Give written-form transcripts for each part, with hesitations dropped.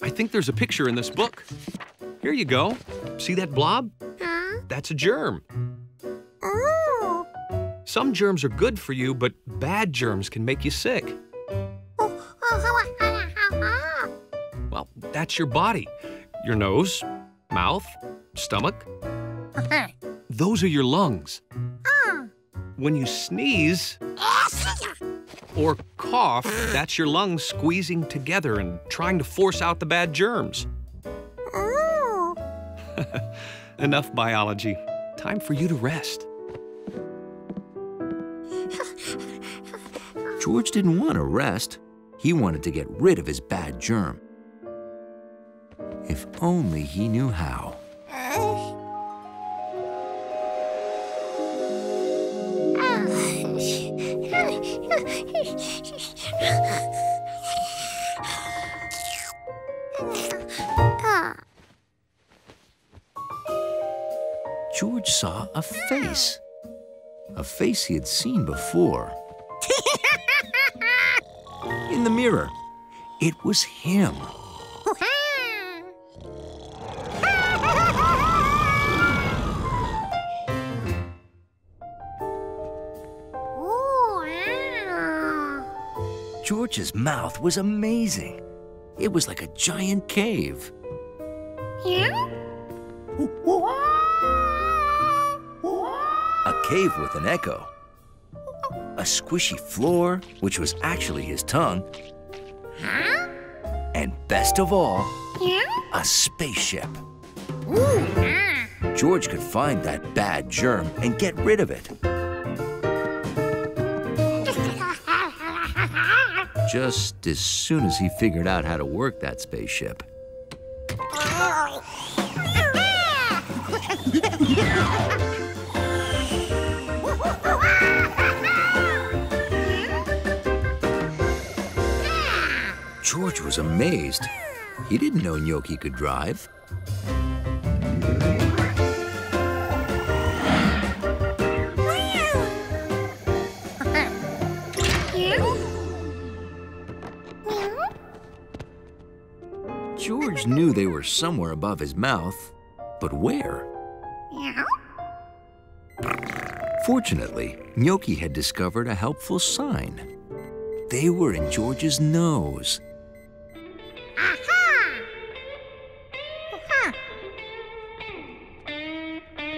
I think there's a picture in this book. Here you go. See that blob? Huh? That's a germ. Oh. Some germs are good for you, but bad germs can make you sick. Well, that's your body. Your nose, mouth, stomach. Those are your lungs. When you sneeze or cough, that's your lungs squeezing together and trying to force out the bad germs. Enough biology. Time for you to rest. George didn't want to rest. He wanted to get rid of his bad germ. If only he knew how. George saw a face. A face he had seen before. In the mirror. It was him. George's mouth was amazing. It was like a giant cave. A cave with an echo. A squishy floor, which was actually his tongue. And best of all, a spaceship. George could find that bad germ and get rid of it. Just as soon as he figured out how to work that spaceship. George was amazed. He didn't know Gnocchi could drive. George knew they were somewhere above his mouth, but where? Fortunately, Gnocchi had discovered a helpful sign. They were in George's nose.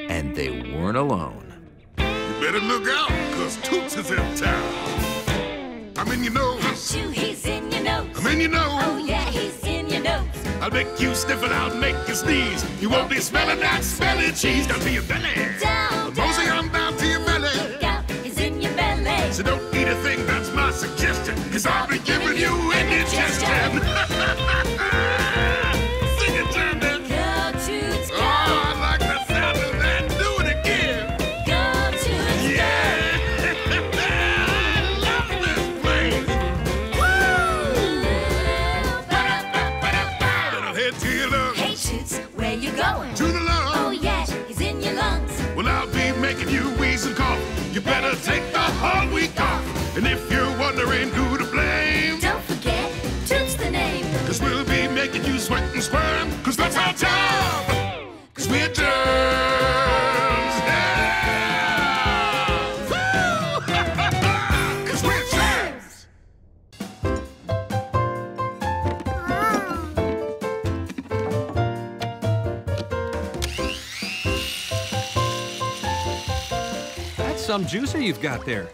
And they weren't alone. You better look out, 'cause Toots is in town. I'm in your nose. Achoo, he's in your nose. I'm in your nose. Oh yeah, he's in your nose. I'll make you sniff it out, make you sneeze. You won't be smelling that smelly cheese down to your belly. Down, Mosey, down. I'm down to your belly. Look out, he's in your belly. So don't eat a thing, that's my suggestion. 'Cause I'll be giving you indigestion. Sing it, Janet. Go Toots, go. Oh, I like the sound of that. Do it again. Go Toots, Yeah. I love this place. Better head to your lungs. Hey Toots, where you going? To the lungs. Oh yeah, he's in your lungs. Well, I'll be making you wheeze and cough. You better take the whole week off. And if you're wondering who to blame, Don't forget, Toots the name. 'cause we'll be making you sweat and squirm. 'Cause that's our job. 'Cause we're germs. Yeah. Woo! 'Cause we're germs. That's some juicer you've got there.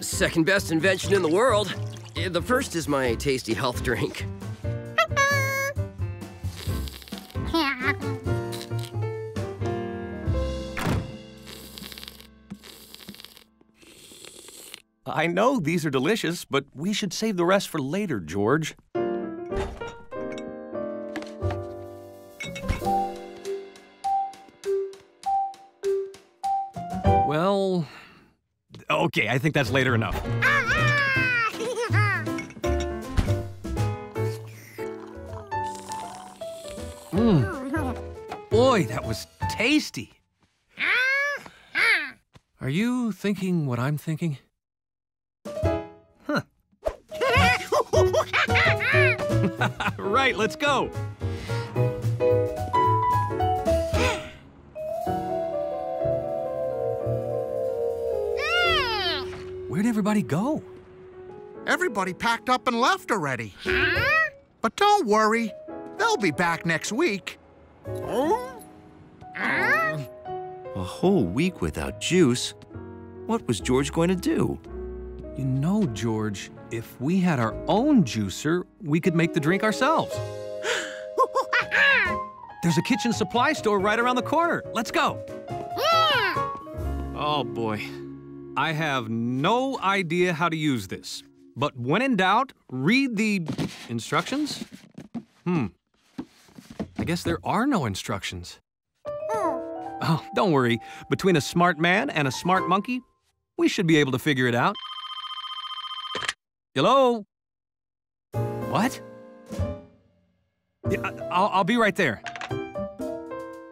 Second best invention in the world. The first is my tasty health drink. I know these are delicious, but we should save the rest for later, George. Well, okay, I think that's later enough. Boy, that was tasty. Are you thinking what I'm thinking? Huh. Right, let's go. Where'd everybody go? Everybody packed up and left already. But don't worry, they'll be back next week. A whole week without juice? What was George going to do? You know, George, if we had our own juicer, we could make the drink ourselves. There's a kitchen supply store right around the corner. Let's go. Oh, boy. I have no idea how to use this. But when in doubt, read the instructions? I guess there are no instructions. Oh, don't worry. Between a smart man and a smart monkey, we should be able to figure it out. Hello? What? Yeah, I'll be right there.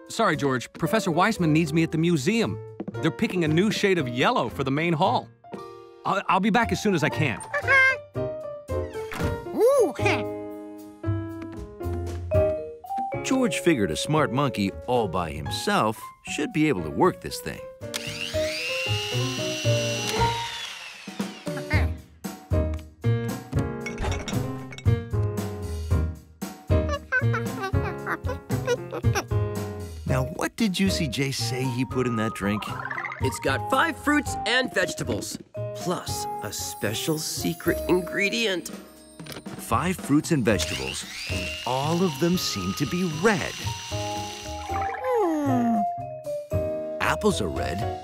Sorry, George. Professor Weissman needs me at the museum. They're picking a new shade of yellow for the main hall. I'll be back as soon as I can. George figured a smart monkey all by himself should be able to work this thing. Now, what did Juicy J say he put in that drink? It's got 5 fruits and vegetables, plus a special secret ingredient. 5 fruits and vegetables. All of them seem to be red. Apples are red.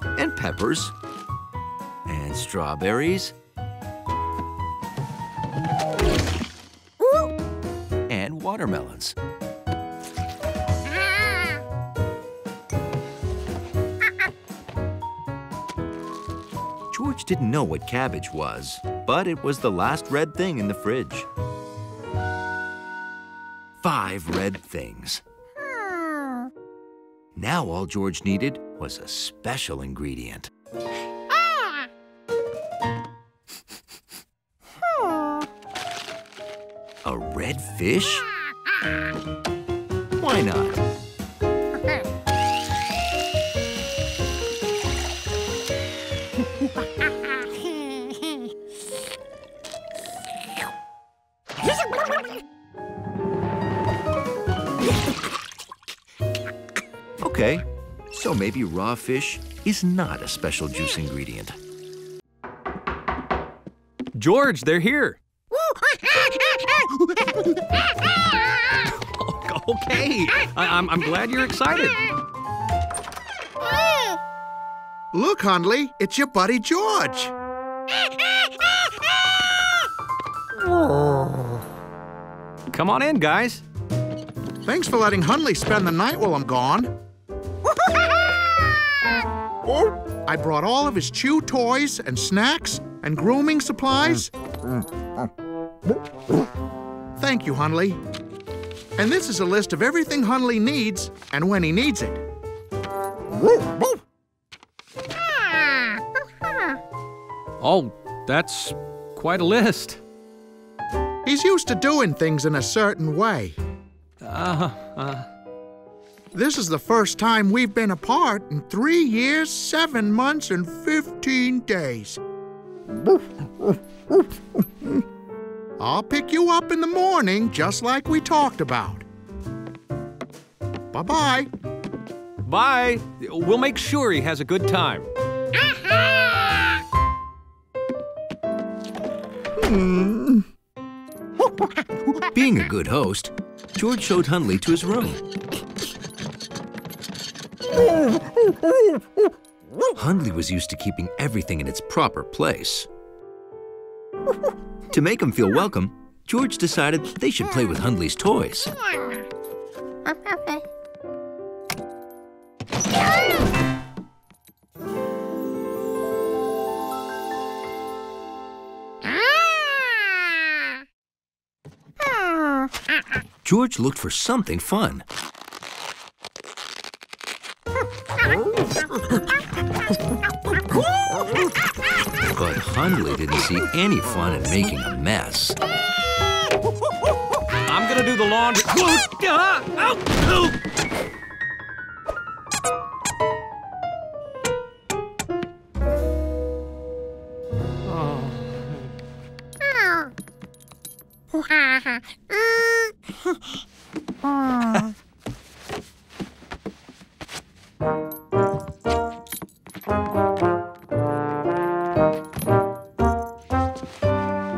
And peppers. And strawberries. And watermelons. George didn't know what cabbage was, but it was the last red thing in the fridge. 5 red things. Now all George needed was a special ingredient. A red fish? Why not? Okay, so maybe raw fish is not a special juice ingredient. George, they're here. Okay, I'm glad you're excited. Look, Hundley, it's your buddy George. Come on in, guys. Thanks for letting Hundley spend the night while I'm gone. I brought all of his chew toys and snacks and grooming supplies. Thank you, Hundley. And this is a list of everything Hundley needs and when he needs it. Oh, that's quite a list. He's used to doing things in a certain way. This is the first time we've been apart in 3 years, 7 months, and 15 days. I'll pick you up in the morning, just like we talked about. Bye-bye. Bye. We'll make sure he has a good time. Being a good host, George showed Hundley to his room. Hundley was used to keeping everything in its proper place. To make him feel welcome, George decided they should play with Hundley's toys. George looked for something fun. But Hundley didn't see any fun in making a mess. do the laundry.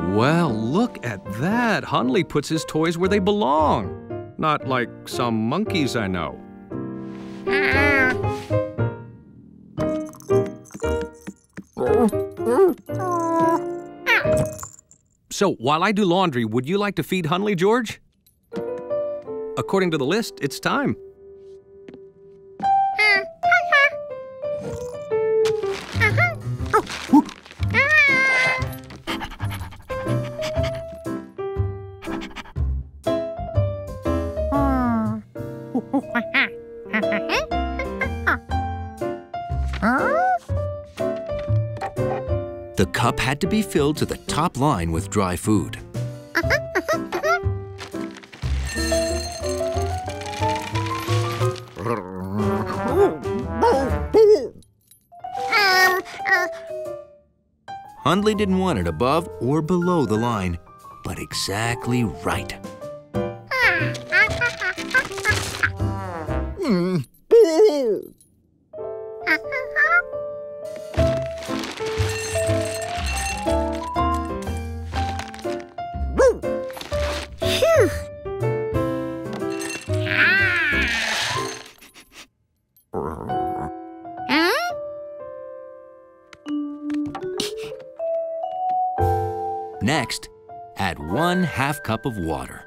Well, look at that. Hundley puts his toys where they belong. Not like some monkeys I know. So, while I do laundry, would you like to feed Hundley, George? According to the list, it's time. The cup had to be filled to the top line with dry food. Hundley didn't want it above or below the line, but exactly right. Next, add 1/2 cup of water.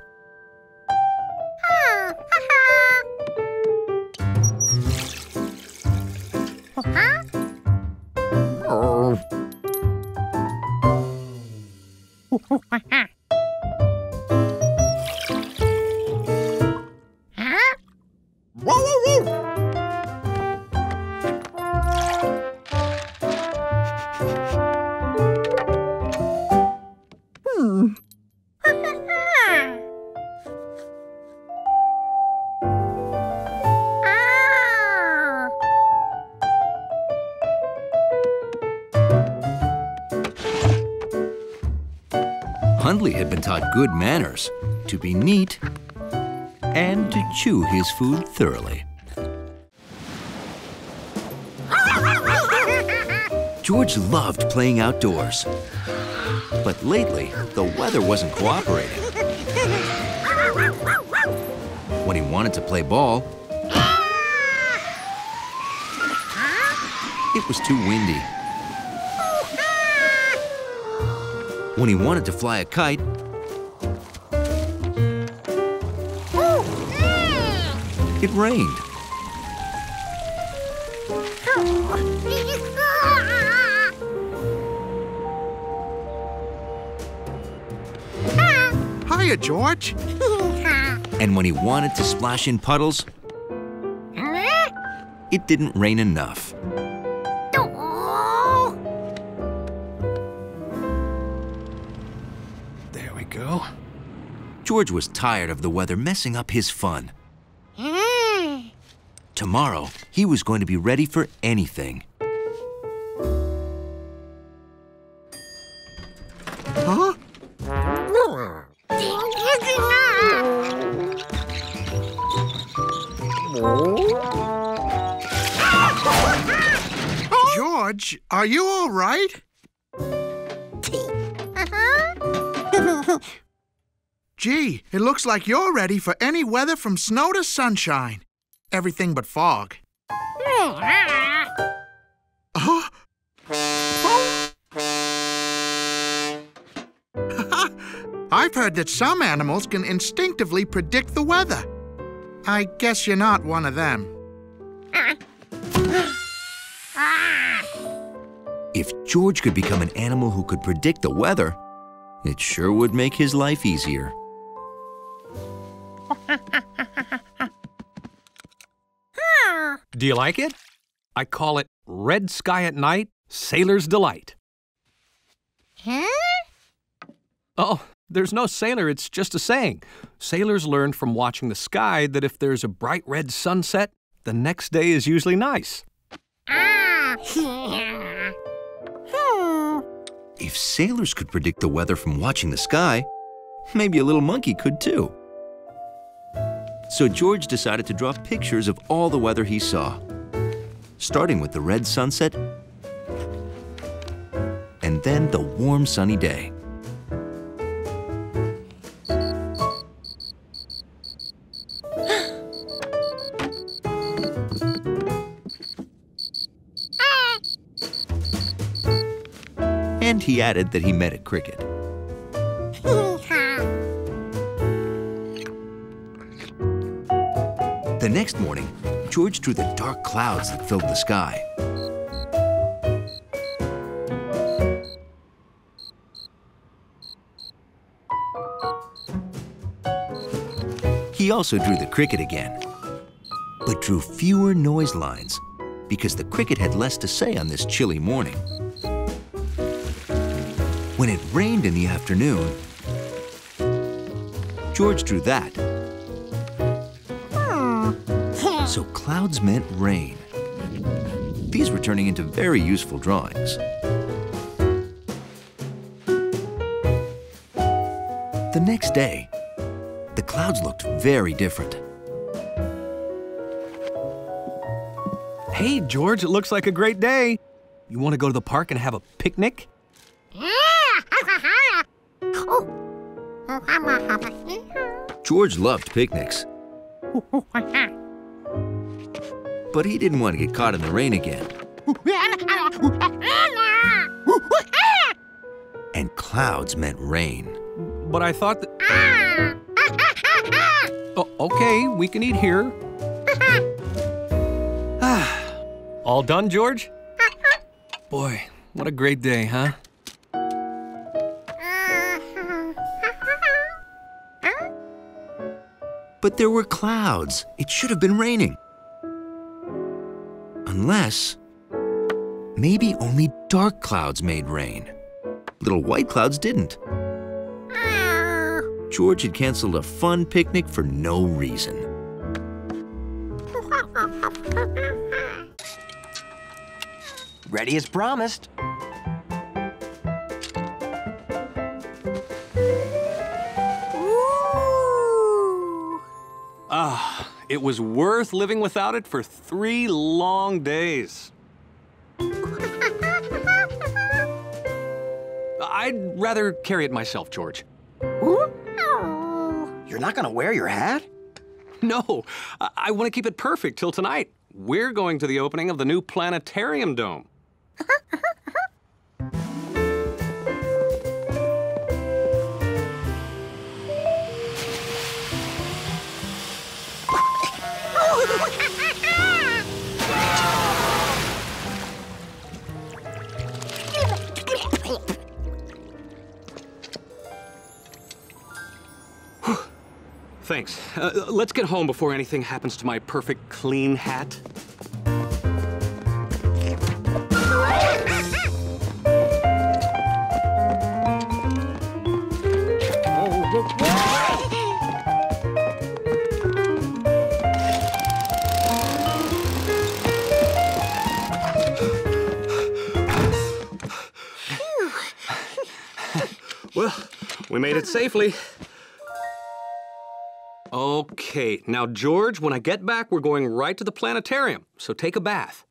Hundley had been taught good manners, to be neat, and to chew his food thoroughly. George loved playing outdoors, but lately the weather wasn't cooperating. When he wanted to play ball, it was too windy. When he wanted to fly a kite, it rained. Hiya, George. And when he wanted to splash in puddles, it didn't rain enough. There we go. George was tired of the weather messing up his fun. Tomorrow, he was going to be ready for anything. Huh? George, are you all right? Gee, it looks like you're ready for any weather from snow to sunshine. Everything but fog. Huh? I've heard that some animals can instinctively predict the weather. I guess you're not one of them. If George could become an animal who could predict the weather, it sure would make his life easier. Do you like it? I call it Red Sky at Night, Sailor's Delight. Huh? Oh, There's no sailor, it's just a saying. Sailors learned from watching the sky that if there's a bright red sunset, the next day is usually nice. If sailors could predict the weather from watching the sky, maybe a little monkey could too. So George decided to draw pictures of all the weather he saw, starting with the red sunset and then the warm sunny day. And he added that he met a cricket. The next morning, George drew the dark clouds that filled the sky. He also drew the cricket again, but drew fewer noise lines because the cricket had less to say on this chilly morning. When it rained in the afternoon, George drew that. So clouds meant rain. These were turning into very useful drawings. The next day, the clouds looked very different. Hey, George, it looks like a great day. You want to go to the park and have a picnic? George loved picnics. But he didn't want to get caught in the rain again. And clouds meant rain. But I thought that... Oh, okay, we can eat here. All done, George? Boy, what a great day, huh? But there were clouds. It should have been raining. Unless, maybe only dark clouds made rain. Little white clouds didn't. George had canceled a fun picnic for no reason. Ready as promised. It was worth living without it for 3 long days. I'd rather carry it myself, George. You're not gonna wear your hat? No, I want to keep it perfect till tonight. We're going to the opening of the new planetarium dome. Thanks. Let's get home before anything happens to my perfect clean hat. Well, we made it safely. Okay, now George, when I get back, we're going right to the planetarium, so take a bath.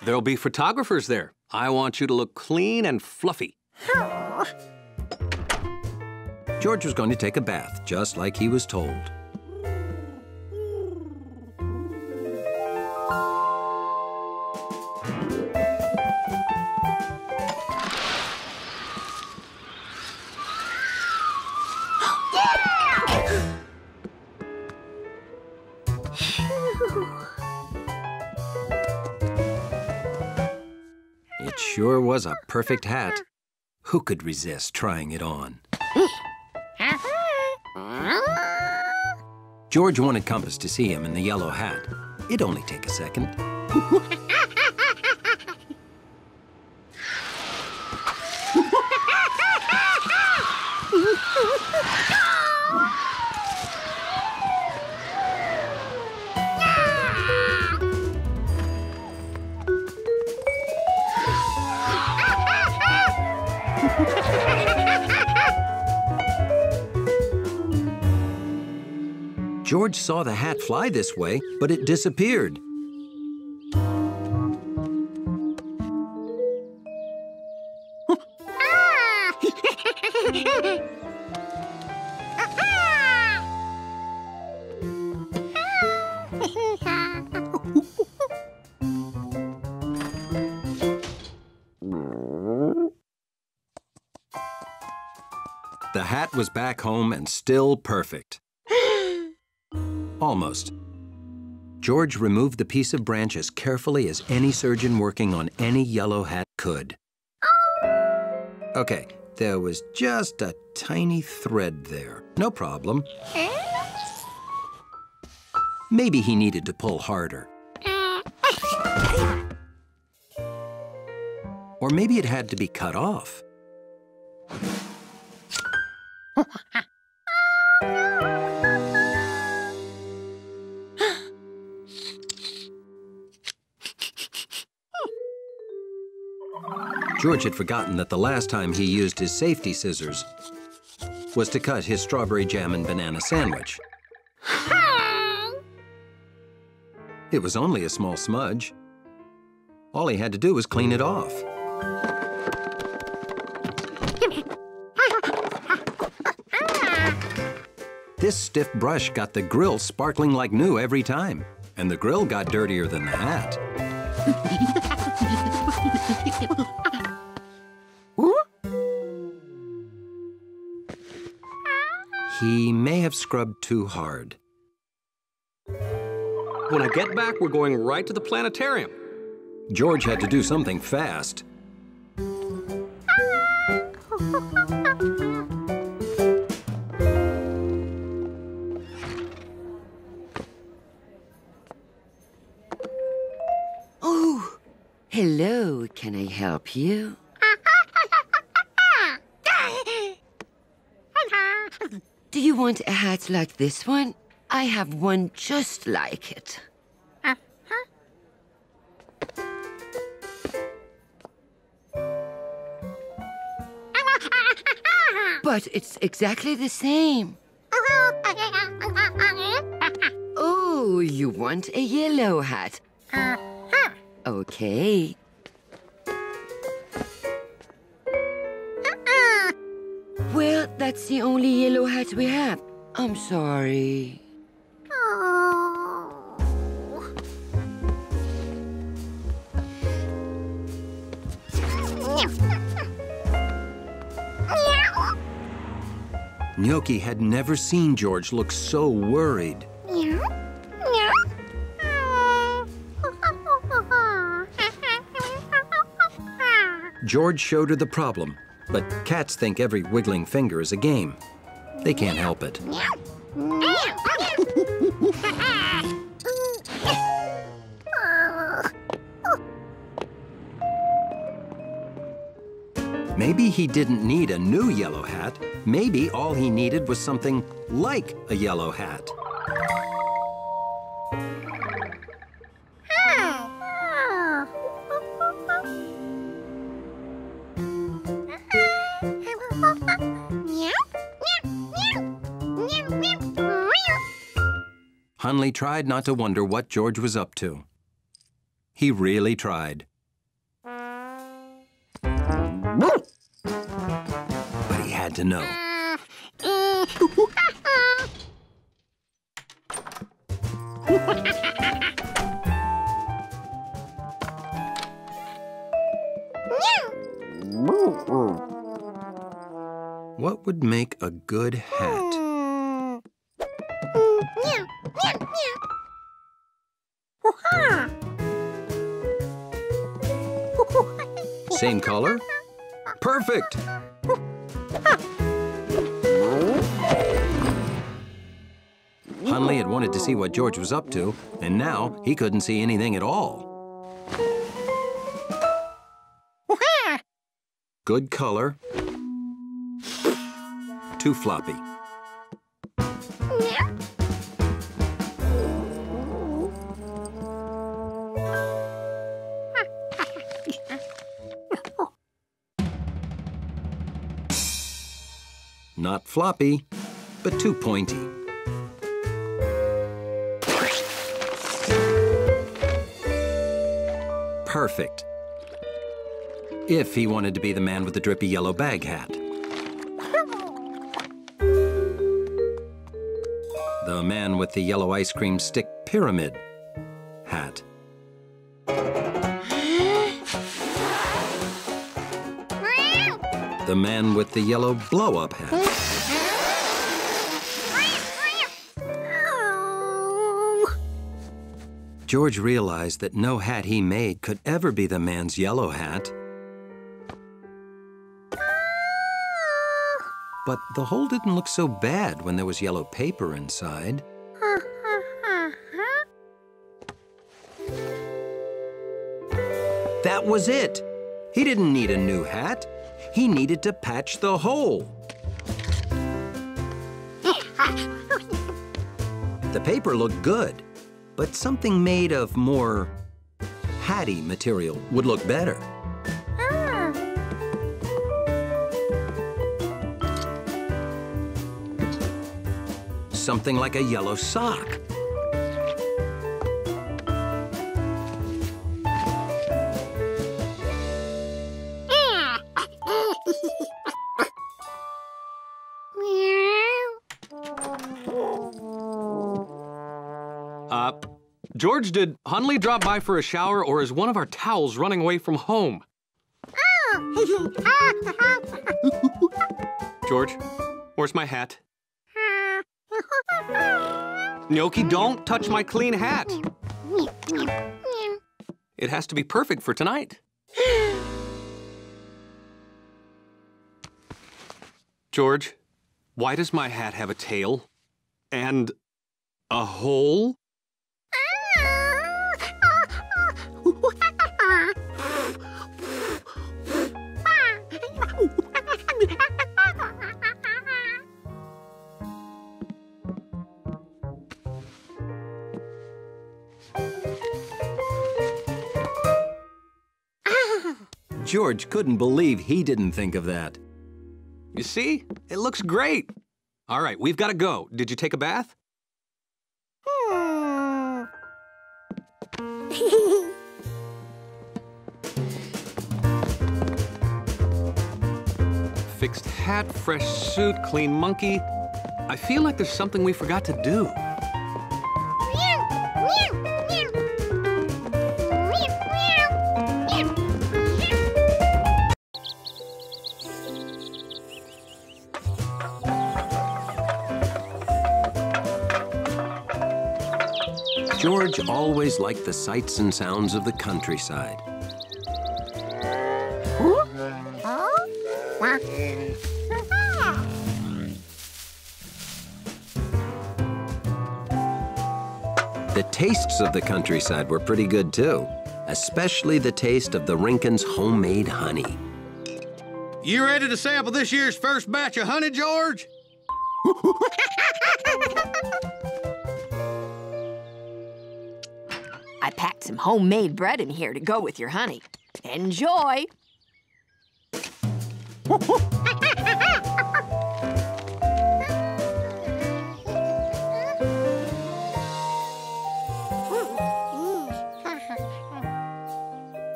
There'll be photographers there. I want you to look clean and fluffy. George was going to take a bath, just like he was told. It sure was a perfect hat. Who could resist trying it on? George wanted Compass to see him in the yellow hat. It'd only take a second. George saw the hat fly this way, but it disappeared. The hat was back home and still perfect. Almost. George removed the piece of branch as carefully as any surgeon working on any yellow hat could. Okay, there was just a tiny thread there. No problem. Maybe he needed to pull harder. Or maybe it had to be cut off. George had forgotten that the last time he used his safety scissors was to cut his strawberry jam and banana sandwich. It was only a small smudge. All he had to do was clean it off. This stiff brush got the grill sparkling like new every time, and the grill got dirtier than the hat. He may have scrubbed too hard. When I get back, we're going right to the planetarium. George had to do something fast. Oh, hello. Can I help you? Do you want a hat like this one? I have one just like it. But it's exactly the same. Oh, you want a yellow hat? Okay. Well, that's the only yellow hat we have. I'm sorry. Gnocchi had never seen George look so worried. George showed her the problem, but cats think every wiggling finger is a game. They can't help it. Maybe he didn't need a new yellow hat. Maybe all he needed was something like a yellow hat. Hunley tried not to wonder what George was up to. He really tried. But he had to know. What would make a good hat? Same color? Perfect! Hunley had wanted to see what George was up to, and now he couldn't see anything at all. Good color. Too floppy. Not floppy, but too pointy. Perfect. If he wanted to be the man with the drippy yellow bag hat. The man with the yellow ice cream stick pyramid hat. The man with the yellow blow-up hat. George realized that no hat he made could ever be the man's yellow hat. But the hole didn't look so bad when there was yellow paper inside. That was it. He didn't need a new hat. He needed to patch the hole. The paper looked good, but something made of more hatty material would look better. Something like a yellow sock. George, did Hunley drop by for a shower, or is one of our towels running away from home? George, where's my hat? Gnocchi, don't touch my clean hat. It has to be perfect for tonight. George, why does my hat have a tail and a hole? George couldn't believe he didn't think of that. You see? It looks great. All right, we've got to go. Did you take a bath? Fixed hat, fresh suit, clean monkey. I feel like there's something we forgot to do. George always liked the sights and sounds of the countryside. The tastes of the countryside were pretty good, too, especially the taste of the Rinkins' homemade honey. You ready to sample this year's first batch of honey, George? I packed some homemade bread in here to go with your honey. Enjoy!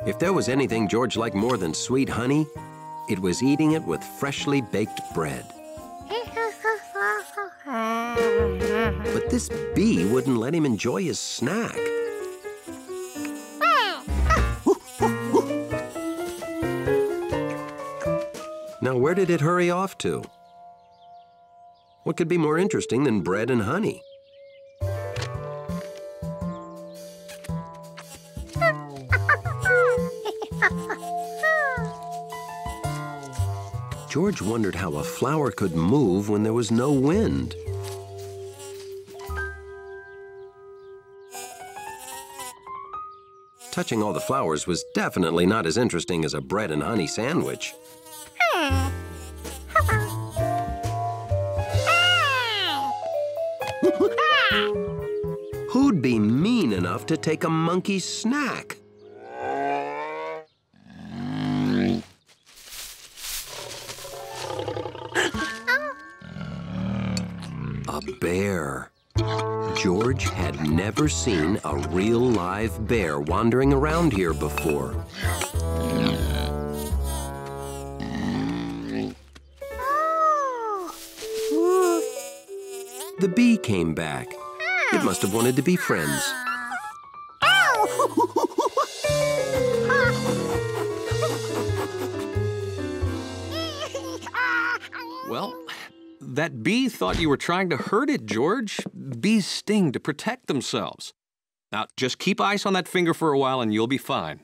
If there was anything George liked more than sweet honey, it was eating it with freshly baked bread. But this bee wouldn't let him enjoy his snack. Now, where did it hurry off to? What could be more interesting than bread and honey? George wondered how a flower could move when there was no wind. Touching all the flowers was definitely not as interesting as a bread and honey sandwich. Who'd be mean enough to take a monkey's snack? bear. George had never seen a real live bear wandering around here before. The bee came back. It must have wanted to be friends. Well, that bee thought you were trying to hurt it, George. Bees sting to protect themselves. Now, just keep ice on that finger for a while and you'll be fine.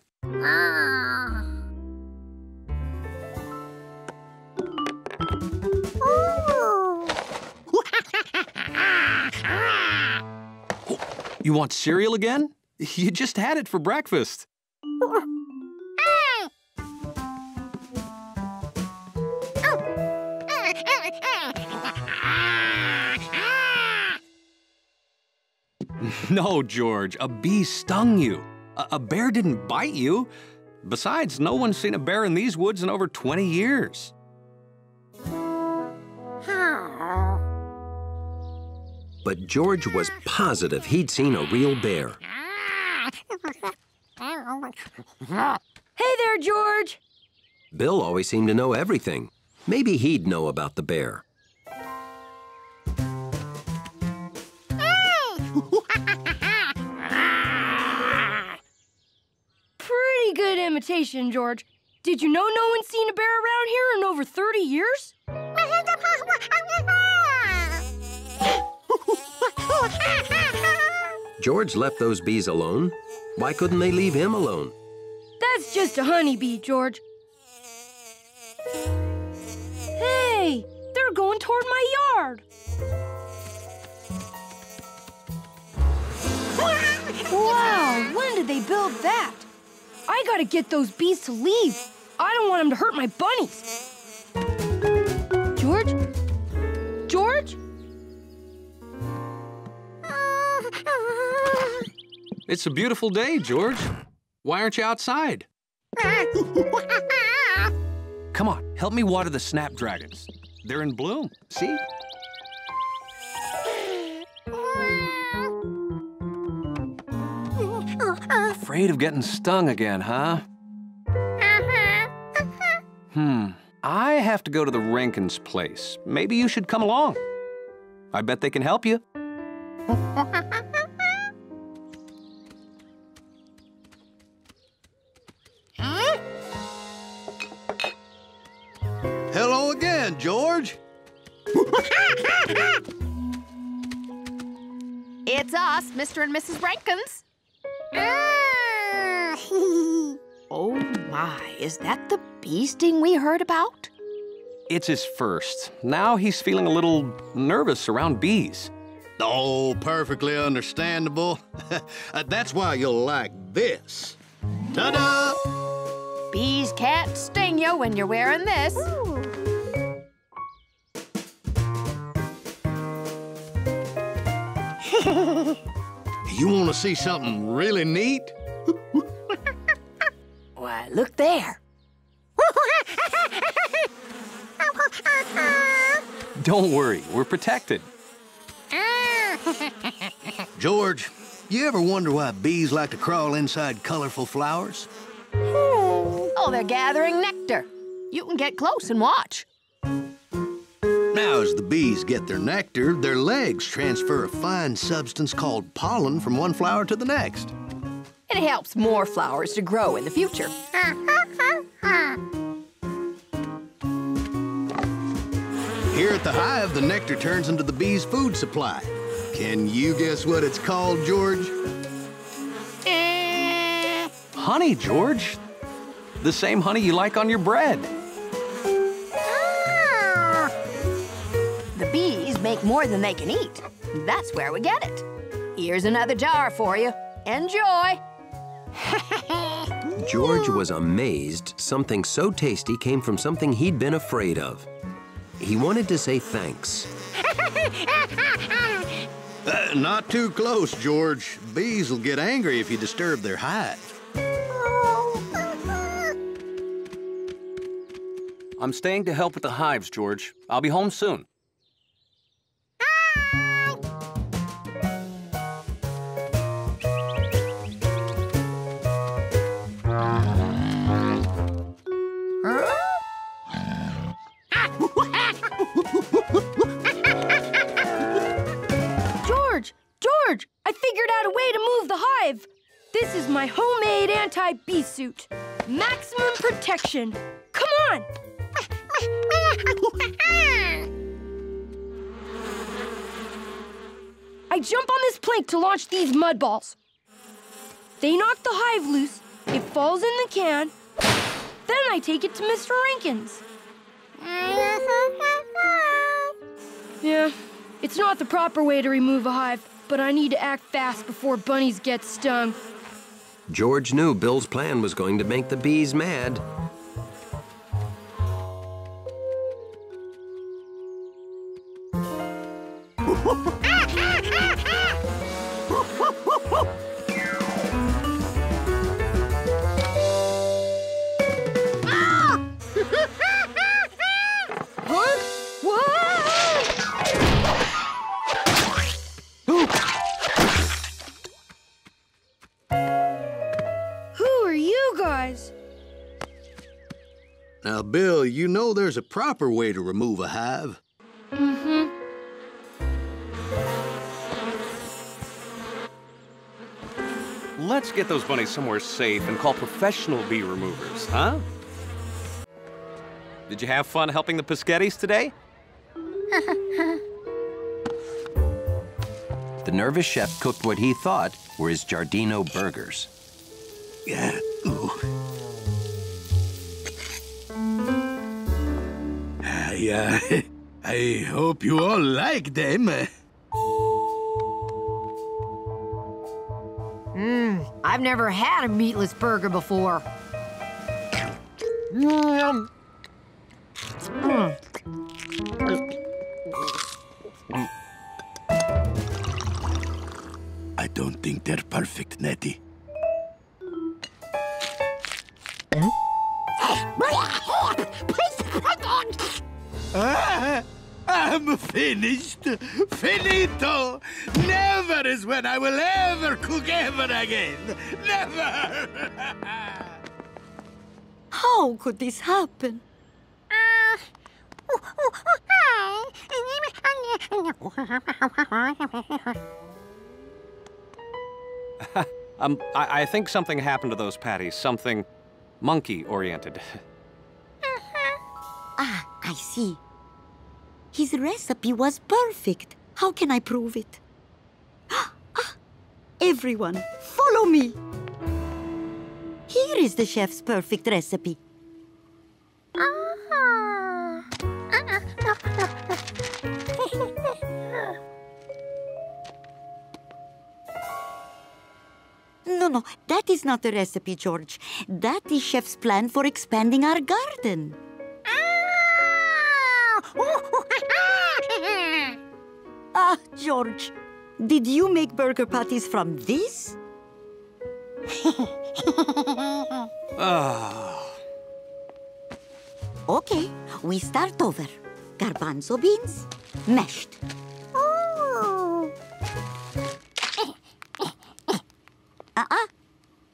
You want cereal again? You just had it for breakfast. No, George, a bee stung you. A bear didn't bite you. Besides, no one's seen a bear in these woods in over 20 years. But George was positive he'd seen a real bear. Hey there, George! Bill always seemed to know everything. Maybe he'd know about the bear. Pretty good imitation, George. Did you know no one's seen a bear around here in over 30 years? George left those bees alone. Why couldn't they leave him alone? That's just a honeybee, George. Hey, they're going toward my yard. Wow, when did they build that? I gotta get those bees to leave. I don't want them to hurt my bunnies. George? George? It's a beautiful day, George. Why aren't you outside? Come on, help me water the snapdragons. They're in bloom, see? Afraid of getting stung again, huh? I have to go to the Rankins' place. Maybe you should come along. I bet they can help you. Hello again, George. It's us, Mr. and Mrs. Rankins. Oh my, is that the bee sting we heard about? It's his first. Now he's feeling a little nervous around bees. Oh, perfectly understandable. That's why you'll like this. Ta-da! Bees can't sting you when you're wearing this. You want to see something really neat? Why, look there. Don't worry, we're protected. George, you ever wonder why bees like to crawl inside colorful flowers? Oh, they're gathering nectar. You can get close and watch. Now, as the bees get their nectar, their legs transfer a fine substance called pollen from one flower to the next. It helps more flowers to grow in the future. Here at the hive, the nectar turns into the bees' food supply. Can you guess what it's called, George? Honey, George. The same honey you like on your bread. The bees make more than they can eat. That's where we get it. Here's another jar for you. Enjoy. George was amazed something so tasty came from something he'd been afraid of. He wanted to say thanks. Not too close, George. Bees will get angry if you disturb their hive. I'm staying to help with the hives, George. I'll be home soon. George, I figured out a way to move the hive. This is my homemade anti-bee suit. Maximum protection. Come on. I jump on this plank to launch these mud balls. They knock the hive loose. It falls in the can. Then I take it to Mr. Rankins. Yeah, it's not the proper way to remove a hive, but I need to act fast before bunnies get stung. George knew Bill's plan was going to make the bees mad. Now, Bill, you know there's a proper way to remove a hive. Mm-hmm. Let's get those bunnies somewhere safe and call professional bee removers, huh? Did you have fun helping the Pischettis today? The nervous chef cooked what he thought were his Giardino burgers. Yeah. Ooh. I hope you all like them. I've never had a meatless burger before. I don't think they're perfect, Nettie. I'm finished. Finito. Never is when I will ever cook ever again. Never. How could this happen? I think something happened to those patties. Something monkey-oriented. Ah, I see. His recipe was perfect. How can I prove it? Everyone, follow me. Here is the chef's perfect recipe. No, that is not the recipe, George. That is chef's plan for expanding our garden. Ah, George, did you make burger patties from this? Okay, we start over. Garbanzo beans, mashed.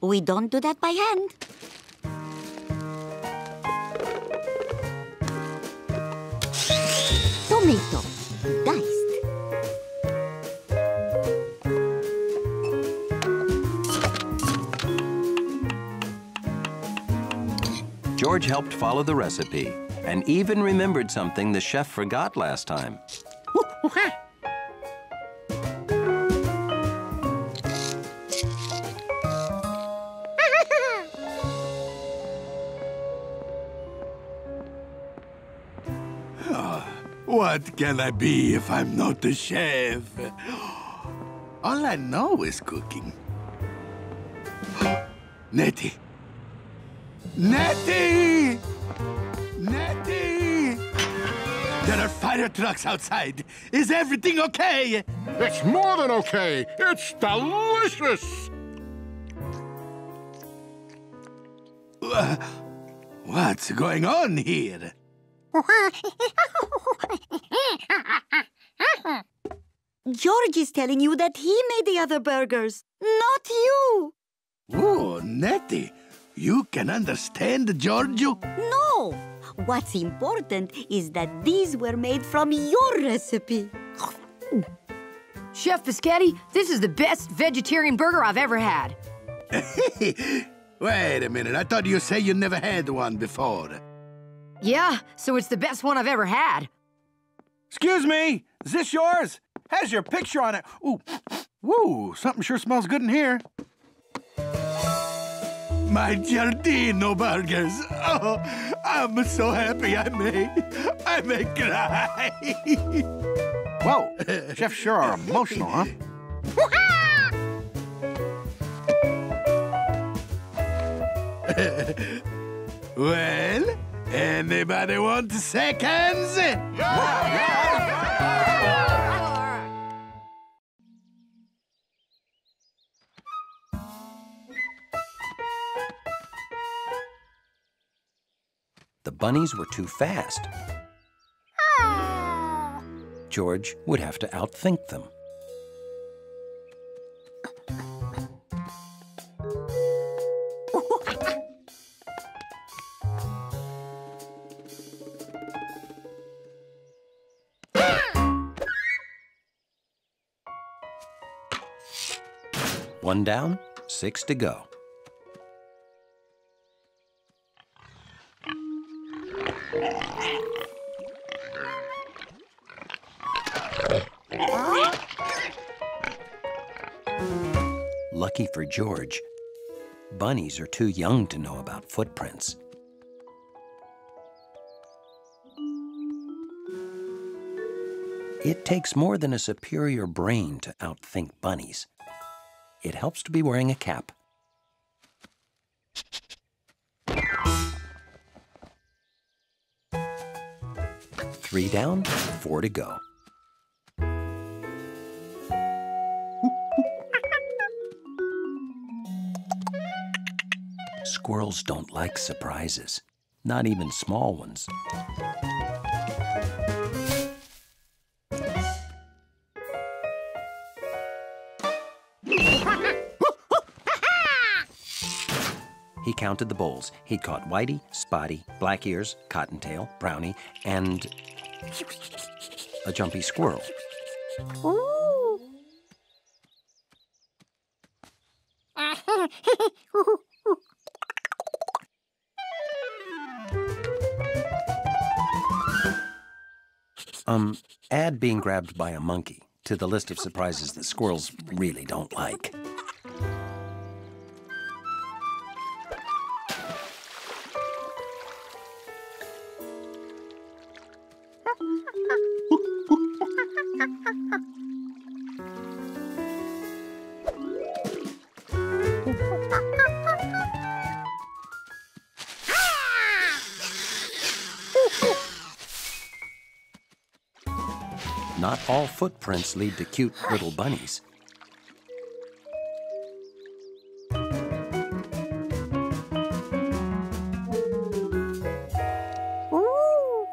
We don't do that by hand. Tomato, diced. George helped follow the recipe and even remembered something the chef forgot last time. What can I be if I'm not the chef? All I know is cooking. Nettie! Nettie! Nettie! There are fire trucks outside. Is everything okay? It's more than okay. It's delicious. What's going on here? George is telling you that he made the other burgers, not you. Oh, Nettie, you can understand Giorgio? No, What's important is that these were made from your recipe. Chef Biscotti, this is the best vegetarian burger I've ever had. Wait a minute, I thought you said you never had one before. Yeah, so it's the best one I've ever had. Excuse me, is this yours? Has your picture on it. Ooh, woo, something sure smells good in here. My Giardino burgers. Oh, I'm so happy I may cry. Whoa, chefs sure are emotional, huh? Well, anybody want seconds? The bunnies were too fast. George would have to outthink them. One down, 6 to go. Lucky for George, bunnies are too young to know about footprints. It takes more than a superior brain to outthink bunnies. It helps to be wearing a cap. Three down, 4 to go. Squirrels don't like surprises, not even small ones. He counted the bowls. He'd caught Whitey, Spotty, Black Ears, Cottontail, Brownie, and a jumpy squirrel. Ooh. Add being grabbed by a monkey to the list of surprises that squirrels really don't like. Not all footprints lead to cute little bunnies. Ooh.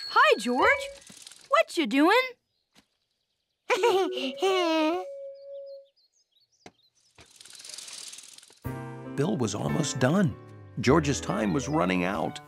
Hi, George. What you doing? Bill was almost done. George's time was running out.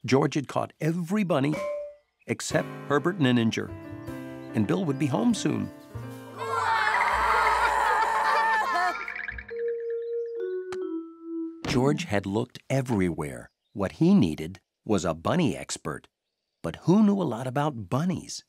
George had caught every bunny except Herbert Ninninger, and Bill would be home soon. George had looked everywhere. What he needed was a bunny expert. But who knew a lot about bunnies?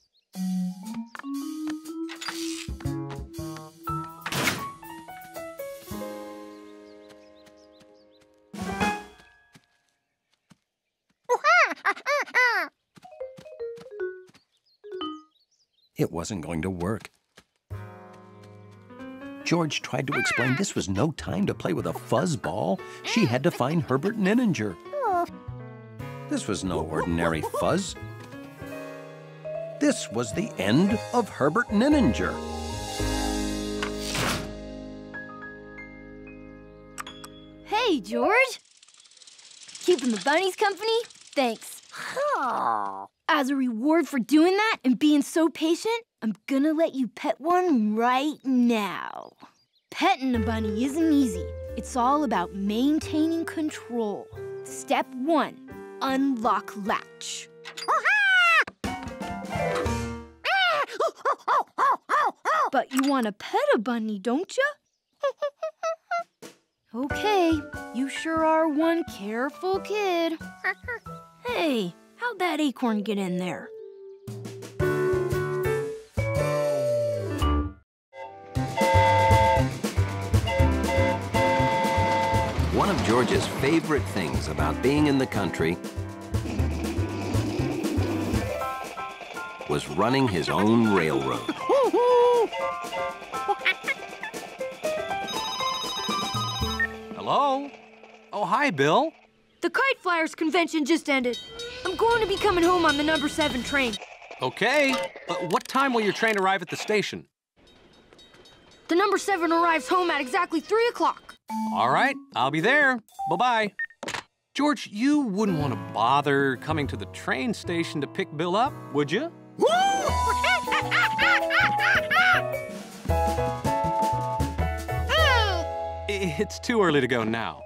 It wasn't going to work. George tried to explain this was no time to play with a fuzz ball. She had to find Herbert Ninninger. This was no ordinary fuzz. This was the end of Herbert Ninninger. Hey, George. Keeping the bunnies company? Thanks. As a reward for doing that and being so patient, I'm gonna let you pet one right now. Petting a bunny isn't easy. It's all about maintaining control. Step 1, unlock latch. But you want to pet a bunny, don't you? Okay, you sure are one careful kid. Hey, how'd that acorn get in there? One of George's favorite things about being in the country was running his own railroad. Hello? Oh, hi, Bill. The Kite Flyers convention just ended. I'm going to be coming home on the number 7 train. Okay. What time will your train arrive at the station? The number 7 arrives home at exactly 3 o'clock. All right, I'll be there. Bye-bye. George, you wouldn't want to bother coming to the train station to pick Bill up, would you? It's too early to go now.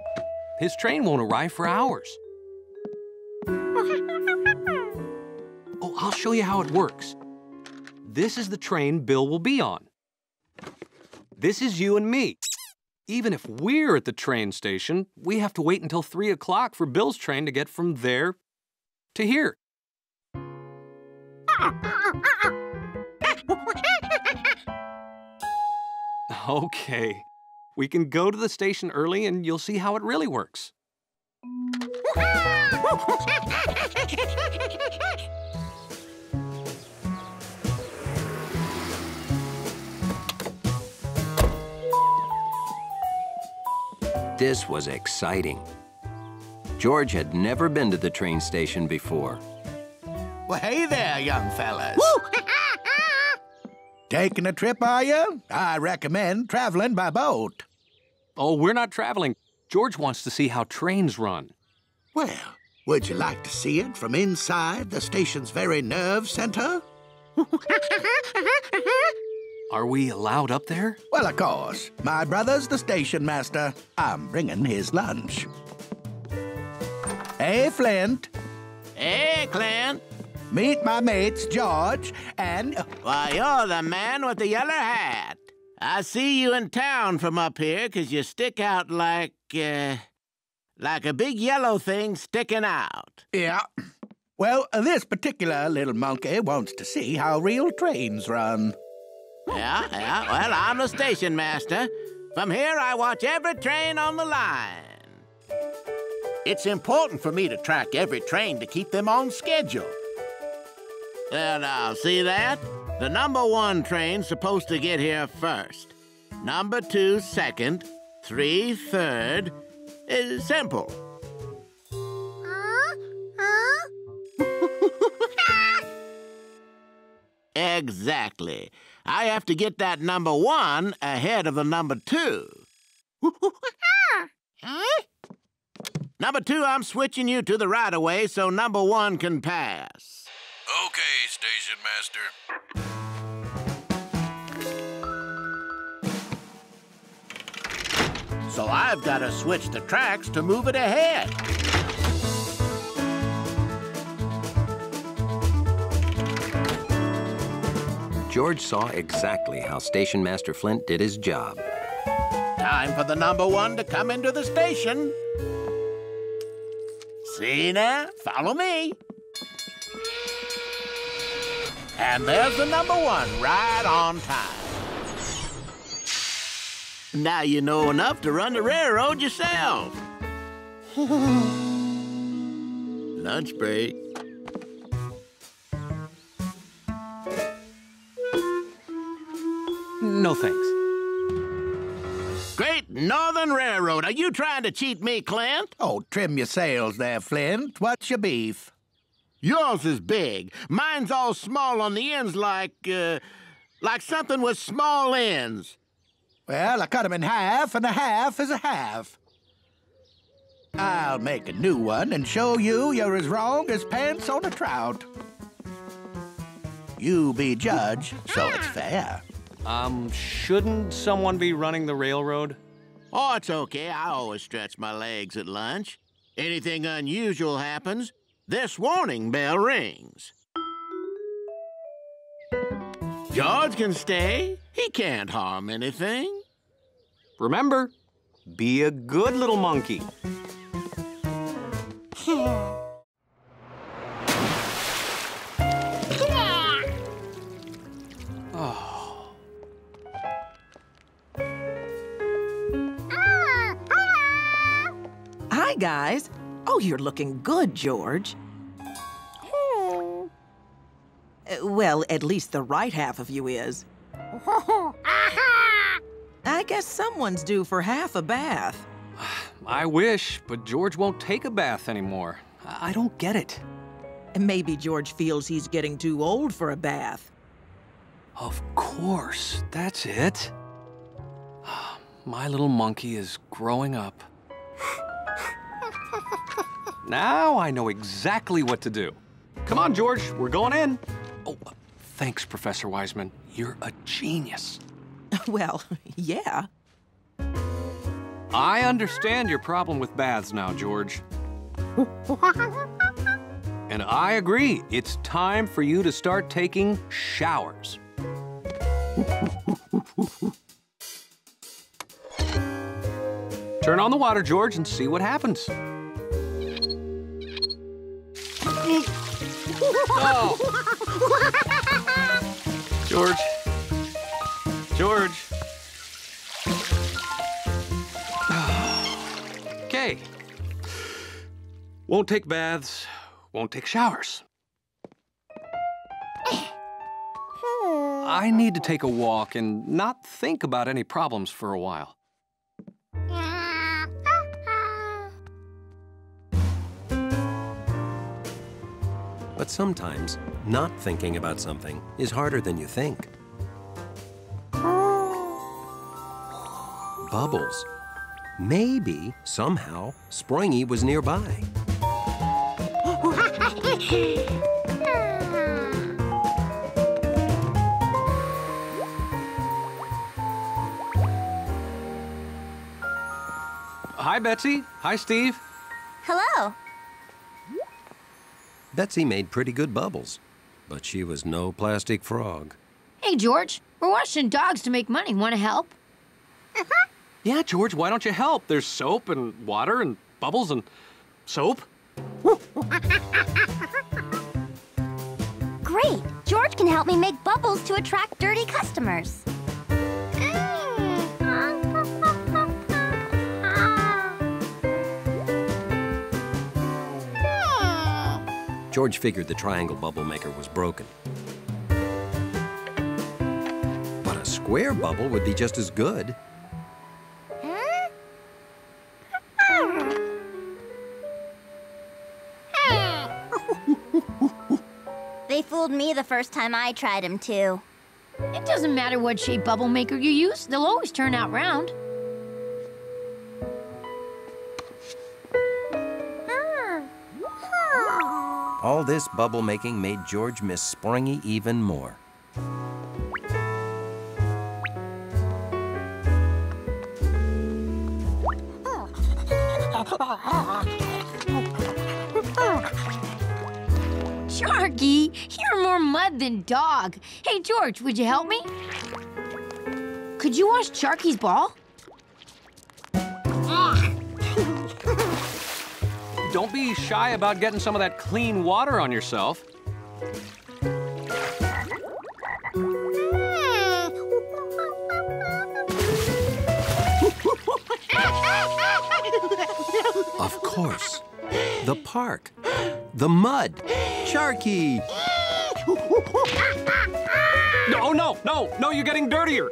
His train won't arrive for hours. Oh, I'll show you how it works. This is the train Bill will be on. This is you and me. Even if we're at the train station, we have to wait until 3 o'clock for Bill's train to get from there to here. Okay. We can go to the station early and you'll see how it really works. This was exciting. George had never been to the train station before. Well, hey there, young fellas. Taking a trip, are you? I recommend traveling by boat. Oh, we're not traveling. George wants to see how trains run. Well, would you like to see it from inside the station's very nerve center? Are we allowed up there? Well, of course. My brother's the station master. I'm bringing his lunch. Hey, Flint. Hey, Clint. Meet my mates, George and... Why, you're the man with the yellow hat. I see you in town from up here 'cause you stick out like a big yellow thing sticking out. Yeah. Well, this particular little monkey wants to see how real trains run. Yeah. Well, I'm the station master. From here, I watch every train on the line. It's important for me to track every train to keep them on schedule. Well, now, see that? The number 1 train's supposed to get here first. Number 2 second. 3 third. It's simple. Exactly. I have to get that number 1 ahead of the number 2. Number 2, I'm switching you to the right-of-way so number 1 can pass. Okay, station master. So I've got to switch the tracks to move it ahead. George saw exactly how Station Master Flint did his job. Time for the number 1 to come into the station. See now? Follow me. And there's the number 1 right on time. Now you know enough to run the railroad yourself. Lunch break. No, thanks. Great. Northern Railroad, are you trying to cheat me, Clint? Oh, trim your sails there, Flint. What's your beef? Yours is big. Mine's all small on the ends like something with small ends. Well, I cut 'em in half, and a half is a half. I'll make a new one and show you're as wrong as pants on a trout. You be judge, so it's fair. Shouldn't someone be running the railroad? Oh, it's okay. I always stretch my legs at lunch. Anything unusual happens, this warning bell rings. George can stay. He can't harm anything. Remember, be a good little monkey. Hi, guys. Oh, you're looking good, George. Well, at least the right half of you is. I guess someone's due for half a bath. I wish, but George won't take a bath anymore. I don't get it. Maybe George feels he's getting too old for a bath. Of course, that's it. My little monkey is growing up. Now I know exactly what to do. Come on, George, we're going in. Oh, thanks, Professor Wiseman. You're a genius. Well, yeah. I understand your problem with baths now, George. And I agree. It's time for you to start taking showers. Turn on the water, George, and see what happens. Oh! George. George. Okay. Won't take baths, won't take showers. I need to take a walk and not think about any problems for a while. But sometimes, not thinking about something is harder than you think. Bubbles. Maybe, somehow, Springy was nearby. Hi, Betsy. Hi, Steve. Hello. Betsy made pretty good bubbles, but she was no plastic frog. Hey, George, we're washing dogs to make money. Want to help? Yeah, George, why don't you help? There's soap and water and bubbles and soap. Great. George can help me make bubbles to attract dirty customers. George figured the triangle bubble maker was broken. But a square bubble would be just as good. They fooled me the first time I tried them, too. It doesn't matter what shape bubble maker you use. They'll always turn out round. All this bubble making made George miss Springy even more. Sharky, you're more mud than dog. Hey, George, would you help me? Could you wash Sharky's ball? Don't be shy about getting some of that clean water on yourself. Of course. The park. The mud. Sharky! No, no, no, no, you're getting dirtier.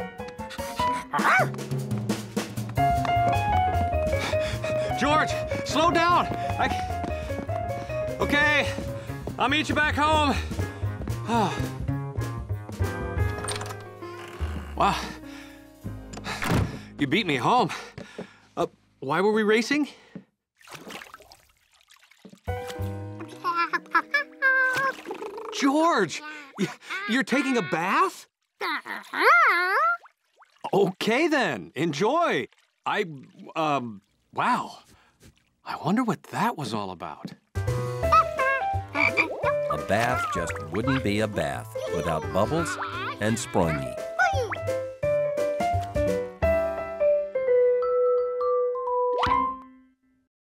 slow down. Okay, I'll meet you back home. Wow. You beat me home. Why were we racing? George, you're taking a bath? Okay then, enjoy. Wow. I wonder what that was all about. A bath just wouldn't be a bath without Bubbles and Sprungy.